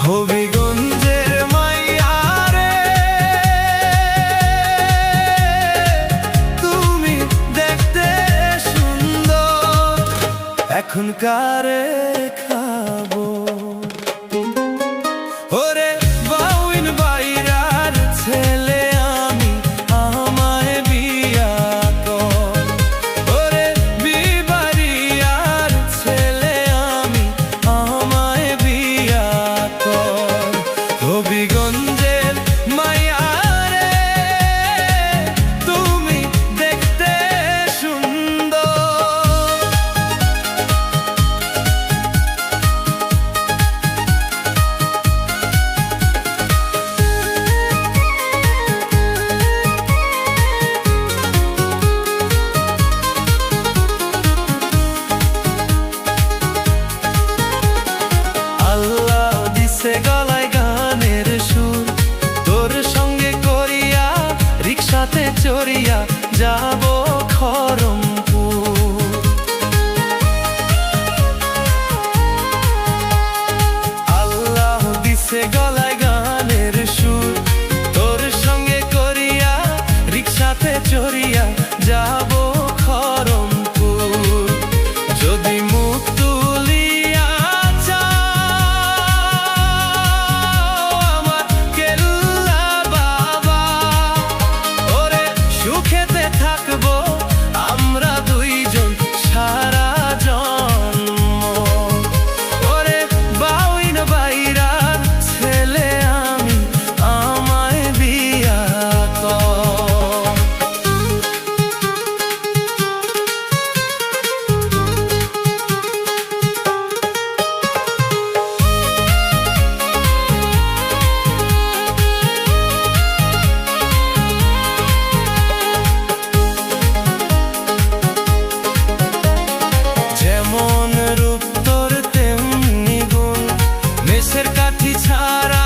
হবিগঞ্জের মাইয়া রে, তুমি দেখতে সুন্দর, এখনকার খাবো ওরে বাউইন বাইরার ছেলে আমি, আমায় বিয়া কর। ওরে বিবাড়িয়ার ছেলে আমি, আমায় বিয়া কর। হবিগঞ্জের মাইয়া রে, তুমি দেখতে সুন্দর। আল্লাহ দিছে গলায় গানের সুর, তোর সঙ্গে করিয়া রিক্সাতে চড়িয়া যাব খরমপুর। আল্লাহ দিছে গলায় গানের সুর, তোর সঙ্গে করিয়া রিক্সাতে চড়িয়া যাব খরমপুর। যদি মুখ তুলিয়া সুখেতে থাকবো আমরা দুইজন সারা জন্ম। ওরে বাউইন বাইরার ছেলে আমি, আমায় বিয়া কর। যেমন রূপ তোর তেমনি গুণ, মেষের কাঠি ছাড়া